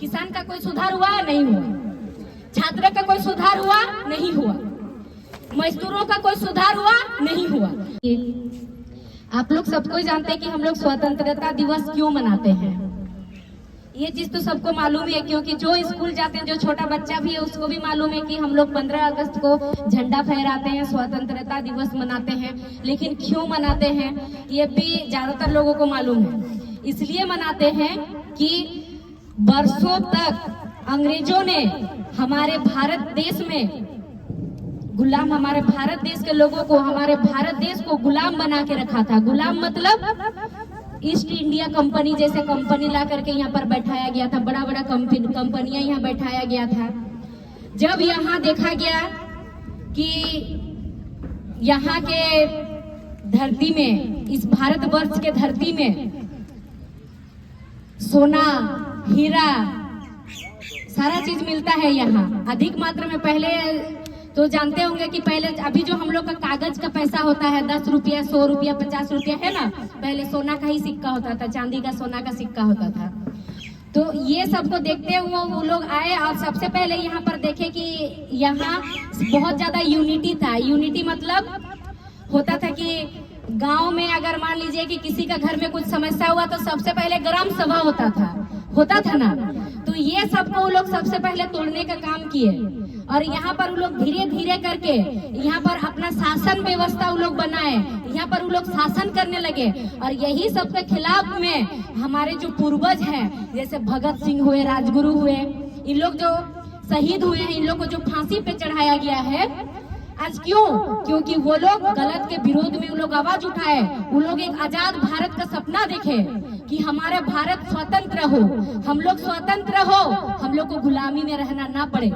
किसान का कोई सुधार हुआ नहीं हुआ, छात्र का कोई सुधार हुआ नहीं हुआ, मजदूरों का कोई सुधार हुआ नहीं हुआ। आप लोग सबको जानते हैं कि हम लोग स्वतंत्रता दिवस क्यों मनाते हैं। ये चीज तो सबको मालूम है, क्योंकि जो स्कूल जाते हैं, जो छोटा बच्चा भी है उसको भी मालूम है कि हम लोग 15 अगस्त को झंडा फहराते हैं, स्वतंत्रता दिवस मनाते हैं। लेकिन क्यों मनाते हैं ये भी ज्यादातर लोगों को मालूम है। इसलिए मनाते हैं कि बरसों तक अंग्रेजों ने हमारे भारत देश में गुलाम, हमारे भारत देश के लोगों को, हमारे भारत देश को गुलाम बना के रखा था। गुलाम मतलब ईस्ट इंडिया कंपनी जैसे कंपनी ला करके यहाँ पर बैठाया गया था, बड़ा बड़ा कंपनियां यहाँ बैठाया गया था। जब यहाँ देखा गया कि यहाँ के धरती में, इस भारतवर्ष के धरती में सोना, हीरा, सारा चीज मिलता है यहाँ अधिक मात्रा में। पहले तो जानते होंगे कि पहले, अभी जो हम लोग का कागज का पैसा होता है 10 रुपया, 100 रुपया, 50 रुपया है ना, पहले सोना का ही सिक्का होता था, चांदी का, सोना का सिक्का होता था। तो ये सबको देखते हुए वो लोग आए और सबसे पहले यहाँ पर देखे कि यहाँ बहुत ज्यादा यूनिटी था। यूनिटी मतलब होता था कि गांव में अगर मान लीजिए कि किसी का घर में कुछ समस्या हुआ तो सबसे पहले ग्राम सभा होता था ना। तो ये सबको वो लोग सबसे पहले तोड़ने का काम किए और यहाँ पर वो लोग धीरे धीरे करके यहाँ पर अपना शासन व्यवस्था वो लोग बनाए, यहाँ पर वो लोग शासन करने लगे। और यही सब के खिलाफ में हमारे जो पूर्वज हैं, जैसे भगत सिंह हुए, राजगुरु हुए, इन लोग जो शहीद हुए हैं, इन लोग को जो फांसी पे चढ़ाया गया है आज, क्यों? क्योंकि वो लोग गलत के विरोध में वो लोग आवाज उठाए। वो लोग एक आजाद भारत का सपना देखे कि हमारा भारत स्वतंत्र हो, हम लोग स्वतंत्र हो, हम लोग को गुलामी में रहना ना पड़े।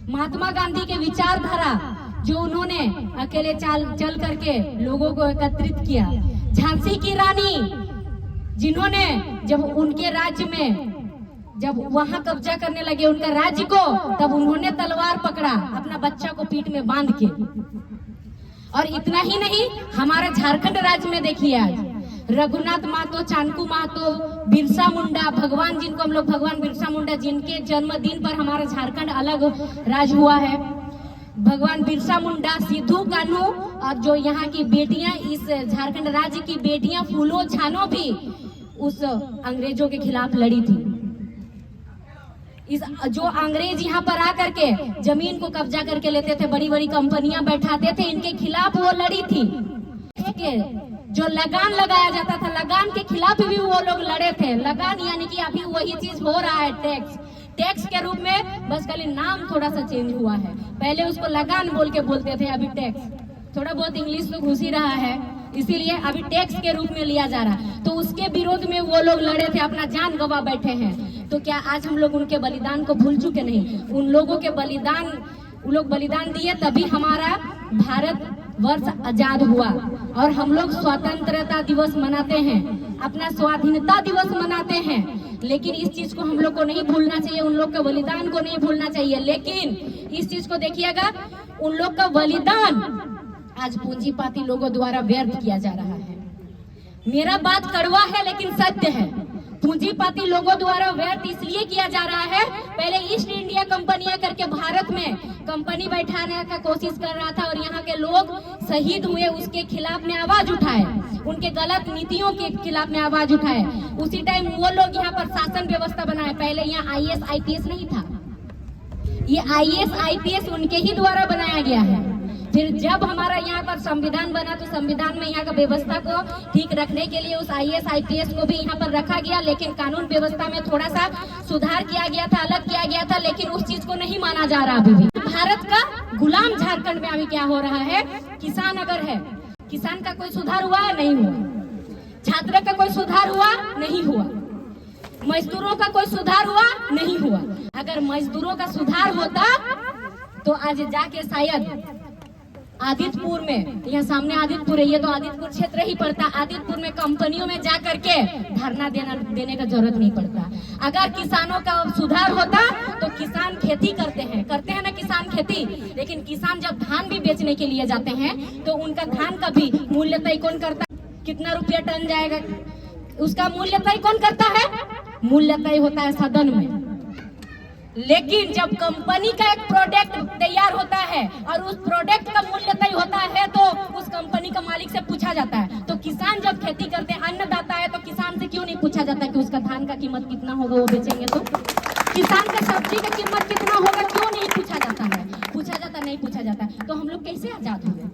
महात्मा गांधी के विचारधारा जो उन्होंने अकेले चल करके लोगों को एकत्रित किया। झांसी की रानी जिन्होंने जब उनके राज्य में, जब वहां कब्जा करने लगे उनका राज्य को, तब उन्होंने तलवार पकड़ा अपना बच्चा को पीठ में बांध के। और इतना ही नहीं, हमारे झारखंड राज्य में देखिए आज रघुनाथ महतो, चानकू महतो, बिरसा मुंडा, भगवान, जिनको हम लोग भगवान बिरसा मुंडा, जिनके जन्मदिन पर हमारा झारखंड अलग राज्य हुआ है, भगवान बिरसा मुंडा, सिद्धू कान्हू, और जो यहाँ की बेटियां, इस झारखंड राज्य की बेटियां फूलो छानो भी उस अंग्रेजों के खिलाफ लड़ी थी। जो अंग्रेज यहाँ पर आकर के जमीन को कब्जा करके लेते थे, बड़ी बड़ी कंपनियां बैठाते थे, इनके खिलाफ वो लड़ी थी। जो लगान लगाया जाता था, लगान के खिलाफ भी वो लोग लड़े थे। लगान यानी कि अभी वही चीज हो रहा है, टैक्स के रूप में, बस खाली नाम थोड़ा सा चेंज हुआ है। पहले उसको लगान बोल के बोलते थे, अभी टैक्स। थोड़ा बहुत इंग्लिश तो घुस ही रहा है, इसीलिए अभी टैक्स के रूप में लिया जा रहा है। तो उसके विरोध में वो लोग लड़े थे, अपना जान गंवा बैठे हैं। तो क्या आज हम लोग उनके बलिदान को भूल चुके? नहीं, उन लोगों के बलिदान, वो लोग बलिदान दिए तभी हमारा भारत वर्ष आजाद हुआ। और हम लोग स्वतंत्रता दिवस मनाते हैं, अपना स्वाधीनता दिवस मनाते हैं। लेकिन इस चीज को हम लोग को नहीं भूलना चाहिए, उन लोग के बलिदान को नहीं भूलना चाहिए। लेकिन इस चीज को देखिएगा, उन लोग का बलिदान आज पूंजीपाती लोगों द्वारा व्यर्थ किया जा रहा है। मेरा बात कड़वा है लेकिन सत्य है। पूंजीपाती लोगों द्वारा व्यर्थ इसलिए किया जा रहा है, पहले ईस्ट इंडिया कंपनियां करके भारत में कंपनी बैठाने का कोशिश कर रहा था और यहाँ के लोग शहीद हुए, उसके खिलाफ में आवाज उठाए, उनके गलत नीतियों के खिलाफ में आवाज उठाए। उसी टाइम वो लोग यहाँ पर शासन व्यवस्था बनाए। पहले यहाँ IAS IPS नहीं था, ये IAS IPS उनके ही द्वारा बनाया गया है। फिर जब हमारा यहाँ पर संविधान बना तो संविधान में यहाँ का व्यवस्था को ठीक रखने के लिए उस IAS IPS को भी यहाँ पर रखा गया। लेकिन कानून व्यवस्था में थोड़ा सा सुधार किया गया था, अलग किया गया था, लेकिन उस चीज को नहीं माना जा रहा अभी भी। भारत का गुलाम झारखंड में अभी क्या हो रहा है, किसान अगर है, किसान का कोई सुधार हुआ नहीं हुआ, छात्र का कोई सुधार हुआ नहीं हुआ, मजदूरों का कोई सुधार हुआ नहीं हुआ। अगर मजदूरों का सुधार होता तो आज जाके शायद आदितपुर में, यहाँ सामने आदितपुर है, ये तो आदितपुर क्षेत्र ही पड़ता, आदितपुर में कंपनियों में जा करके धरना देने का जरूरत नहीं पड़ता। अगर किसानों का सुधार होता तो किसान खेती करते हैं ना किसान खेती, लेकिन किसान जब धान भी बेचने के लिए जाते हैं तो उनका धान का भी मूल्य तय कौन करता है, कितना रुपया टन जाएगा, उसका मूल्य तय कौन करता है? मूल्य तय होता है सदन में। लेकिन जब कंपनी का एक प्रोडक्ट तैयार होता है और उस प्रोडक्ट का मूल्य तय होता है तो उस कंपनी का मालिक से पूछा जाता है। तो किसान जब खेती करते हैं, अन्नदाता है, तो किसान से क्यों नहीं पूछा जाता कि उसका धान का कीमत कितना होगा वो बेचेंगे तो? किसान का सब्जी का कीमत कितना होगा क्यों नहीं पूछा जाता है? पूछा जाता नहीं, पूछा जाता है। तो हम लोग कैसे आजाद हुए?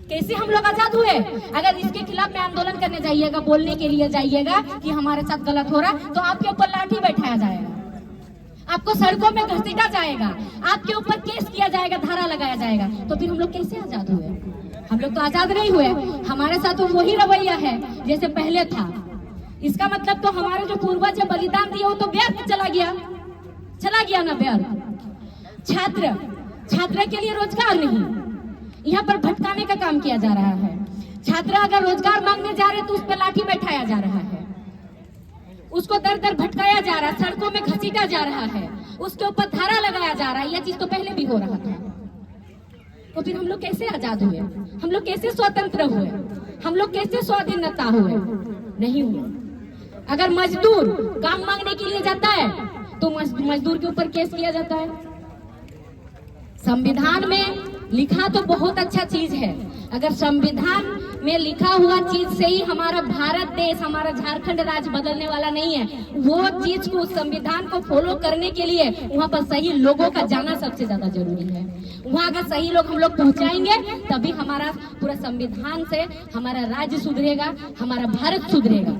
कैसे हम लोग आजाद हुए? अगर इसके खिलाफ में आंदोलन करने जाइएगा, बोलने के लिए जाइएगा कि हमारे साथ गलत हो रहा, तो आपके ऊपर लाठी बैठाया जाएगा, आपको सड़कों में घसीटा जाएगा, आपके ऊपर केस किया जाएगा, धारा लगाया जाएगा। तो फिर हम लोग कैसे आजाद हुए? हम लोग तो आजाद नहीं हुए। हमारे साथ तो वही रवैया है जैसे पहले था। इसका मतलब तो हमारे जो पूर्वज बलिदान दिए वो तो व्यर्थ चला गया ना, व्यर्थ। छात्र के लिए रोजगार नहीं, यहाँ पर भटकाने का काम किया जा रहा है। छात्र अगर रोजगार मांगने जा रहे तो उस पर लाठी बैठाया जा रहा है, उसको दर दर भटकाया जा रहा है, सड़कों में घसीटा जा रहा है, उसके ऊपर धारा लगाया जा रहा है। यह चीज तो पहले भी हो रहा था। तो फिर हम लोग कैसे आजाद हुए? हम लोग कैसे स्वतंत्र हुए? हम लोग कैसे स्वाधीनता हुए? नहीं हुए। अगर मजदूर काम मांगने के लिए जाता है तो मजदूर के ऊपर केस किया जाता है। संविधान में लिखा तो बहुत अच्छा चीज है। अगर संविधान में लिखा हुआ चीज से ही हमारा भारत देश, हमारा झारखंड राज्य बदलने वाला नहीं है। वो चीज को, संविधान को फॉलो करने के लिए वहाँ पर सही लोगों का जाना सबसे ज्यादा जरूरी है। वहाँ अगर सही लोग हम लोग पहुँचाएंगे तभी हमारा पूरा संविधान से हमारा राज्य सुधरेगा, हमारा भारत सुधरेगा,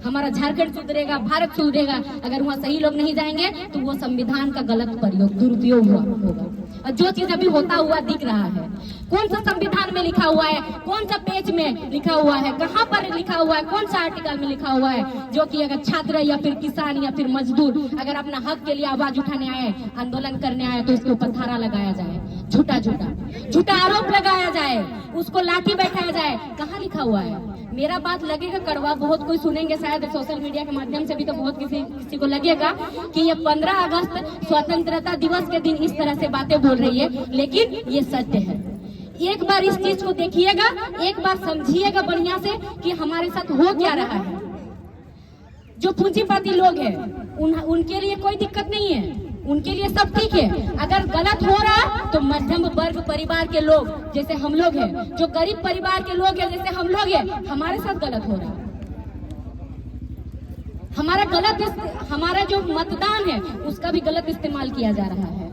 हमारा झारखंड सुधरेगा, भारत सुधरेगा। अगर वहाँ सही लोग नहीं जाएंगे तो वो संविधान का गलत प्रयोग, दुरुपयोग होगा। और जो चीज अभी होता हुआ दिख रहा है, कौन सा संविधान में लिखा हुआ है, कौन सा पेज में लिखा हुआ है, कहाँ पर लिखा हुआ है, कौन सा आर्टिकल में लिखा हुआ है जो कि अगर छात्र या फिर किसान या फिर मजदूर अगर अपना हक के लिए आवाज उठाने आए, आंदोलन करने आए तो उसके ऊपर धारा लगाया जाए, झूठा आरोप लगाया जाए, उसको लाठी बैठाया जाए? कहाँ लिखा हुआ है? मेरा बात लगेगा कड़वा, बहुत कोई सुनेंगे शायद सोशल मीडिया के माध्यम से भी, तो बहुत किसी को लगेगा कि ये 15 अगस्त स्वतंत्रता दिवस के दिन इस तरह से बातें बोल रही है, लेकिन ये सत्य है। एक बार इस चीज को देखिएगा, एक बार समझिएगा बढ़िया से कि हमारे साथ हो क्या रहा है। जो पूंजीपति लोग हैं उनके लिए कोई दिक्कत नहीं है, उनके लिए सब ठीक है। अगर गलत हो रहा तो मध्यम वर्ग परिवार के लोग जैसे हम लोग हैं, जो गरीब परिवार के लोग हैं जैसे हम लोग हैं, हमारे साथ गलत हो रहा है। हमारा जो मतदान है उसका भी गलत इस्तेमाल किया जा रहा है।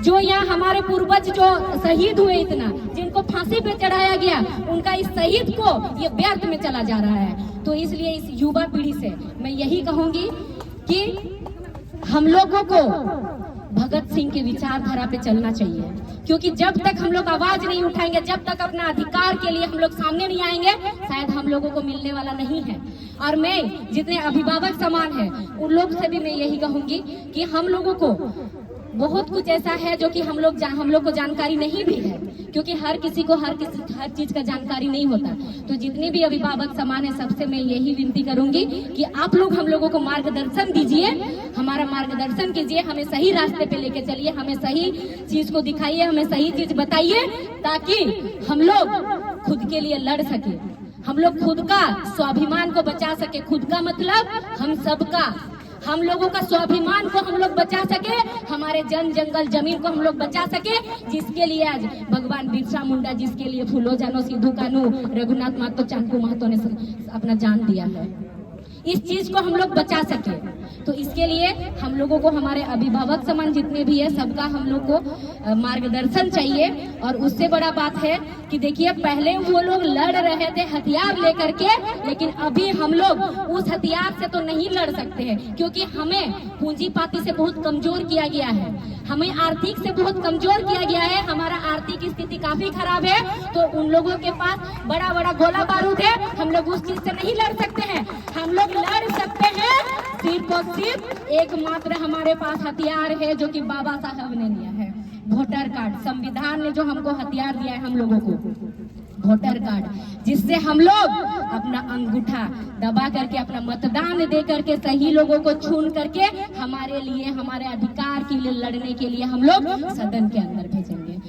जो यहाँ हमारे पूर्वज जो शहीद हुए, इतना जिनको फांसी पे चढ़ाया गया, उनका इस शहीद को ये व्यर्थ में चला जा रहा है। तो इसलिए इस युवा पीढ़ी से मैं यही कहूंगी कि हम लोगों को भगत सिंह के विचारधारा पे चलना चाहिए, क्योंकि जब तक हम लोग आवाज नहीं उठाएंगे, जब तक अपना अधिकार के लिए हम लोग सामने नहीं आएंगे, शायद हम लोगों को मिलने वाला नहीं है। और मैं जितने अभिभावक समान है उन लोग से भी मैं यही कहूंगी कि हम लोगों को बहुत कुछ ऐसा है जो कि हम लोग को जानकारी नहीं भी है, क्योंकि हर किसी को हर चीज का जानकारी नहीं होता। तो जितने भी अभिभावक समान है सबसे मैं यही विनती करूंगी कि आप लोग हम लोगों को मार्गदर्शन दीजिए, हमारा मार्गदर्शन कीजिए, हमें सही रास्ते पे लेके चलिए, हमें सही चीज को दिखाइए, हमें सही चीज बताइए, ताकि हम लोग खुद के लिए लड़ सके, हम लोग खुद का स्वाभिमान को बचा सके। खुद का मतलब हम सबका, हम लोगों का स्वाभिमान को हम लोग बचा सके, हमारे जंगल जमीन को हम लोग बचा सके, जिसके लिए आज भगवान बिरसा मुंडा, जिसके लिए फूलो जानो, सिद्धू कानू, रघुनाथ महतो, चांकू महतो ने अपना जान दिया है, इस चीज को हम लोग बचा सके। तो इसके लिए हम लोगों को, हमारे अभिभावक समान जितने भी है, सबका हम लोग को मार्गदर्शन चाहिए। और उससे बड़ा बात है कि देखिए, पहले वो लोग लड़ रहे थे हथियार लेकर के, लेकिन अभी हम लोग उस हथियार से तो नहीं लड़ सकते हैं, क्योंकि हमें पूंजीपति से बहुत कमजोर किया गया है, हमें आर्थिक से बहुत कमजोर किया गया है, हमारा आर्थिक स्थिति काफी खराब है। तो उन लोगों के पास बड़ा बड़ा गोला बारूद है, हम लोग उस चीज से नहीं लड़ सकते हैं। हम लोग लड़ सकते हैं सिर्फ और सिर्फ एकमात्र हमारे पास हथियार है जो कि बाबा साहब ने दिया है, वोटर कार्ड। संविधान ने जो हमको हथियार दिया है हम लोगों को, वोटर कार्ड, जिससे हम लोग अपना अंगूठा दबा करके, अपना मतदान दे करके, सही लोगों को चुन करके हमारे लिए, हमारे अधिकार के लिए लड़ने के लिए हम लोग सदन के अंदर भेजेंगे।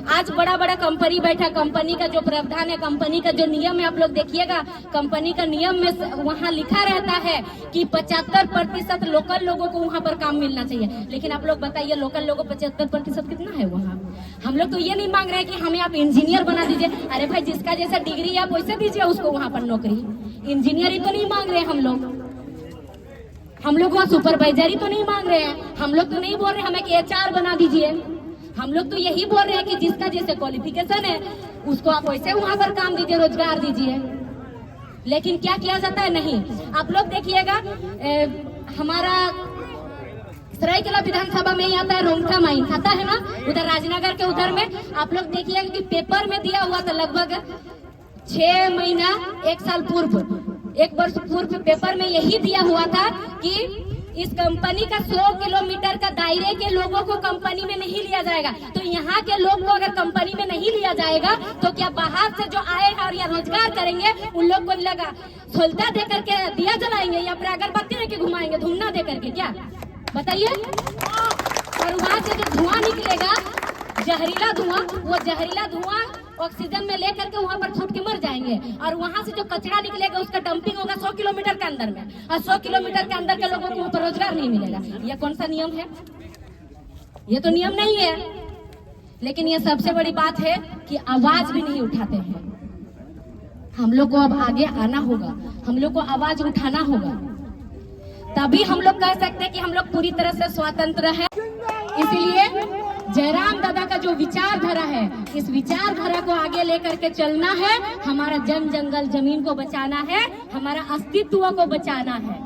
आज बड़ा बड़ा कंपनी बैठा, कंपनी का जो प्रावधान है, कंपनी का जो नियम है, आप लोग देखिएगा, कंपनी का नियम में वहाँ लिखा रहता है कि 75% लोकल लोगों को वहाँ पर काम मिलना चाहिए। लेकिन आप लोग बताइए, लोकल लोगों 75% कितना है वहाँ? हम लोग तो ये नहीं मांग रहे कि हमें आप इंजीनियर बना दीजिए। अरे भाई, जिसका जैसा डिग्री है आप वैसे दीजिए उसको वहाँ पर नौकरी। इंजीनियरिंग तो नहीं मांग रहे हम लोग वहाँ सुपरवाइजरी तो नहीं मांग रहे हैं। हम लोग तो नहीं बोल रहे हमें कि HR बना दीजिए। हम लोग तो यही बोल रहे हैं कि जिसका जैसे क्वालिफिकेशन है उसको आप वैसे वहाँ पर काम दीजिए, रोजगार दीजिए। लेकिन क्या किया जाता है? नहीं। आप लोग देखिएगा, हमारा सरायकेला विधानसभा में ही आता है रोंगटा माइन, आता है ना, उधर राजनगर के उधर में। आप लोग देखिएगा कि पेपर में दिया हुआ था लगभग 6 महीना 1 साल पूर्व, 1 वर्ष पूर्व पेपर में यही दिया हुआ था कि इस कंपनी का 100 किलोमीटर का दायरे के लोगों को कंपनी में नहीं लिया जाएगा। तो यहाँ के लोग को अगर कंपनी में नहीं लिया जाएगा तो क्या बाहर से जो आएगा और यहाँ रोजगार करेंगे उन लोग को लगा सोलता दे करके दिया जलाएंगे या फिर अगरबत्ती लेके घुमाएंगे, धुमना दे करके? क्या बताइए? और वहाँ से जो धुआं निकलेगा, जहरीला धुआं, वो जहरीला धुआं ऑक्सीजन में लेकर के वहाँ पर फूट के मर जाएंगे। और वहाँ से जो कचरा निकलेगा उसका डंपिंग होगा 100 किलोमीटर के अंदर में, और 100 किलोमीटर के अंदर के लोगों को वहाँ पर रोजगार नहीं मिलेगा। ये कौन सा नियम है? ये तो नियम नहीं है। लेकिन ये सबसे बड़ी बात है कि आवाज भी नहीं उठाते हैं। हम लोग को अब आगे आना होगा, हम लोग को आवाज उठाना होगा, तभी हम लोग कह सकते हैं कि हम लोग पूरी तरह से स्वतंत्र है। इसीलिए जयराम दादा का जो विचारधारा है, इस विचारधारा को आगे लेकर के चलना है। हमारा जन जंगल जमीन को बचाना है, हमारा अस्तित्व को बचाना है।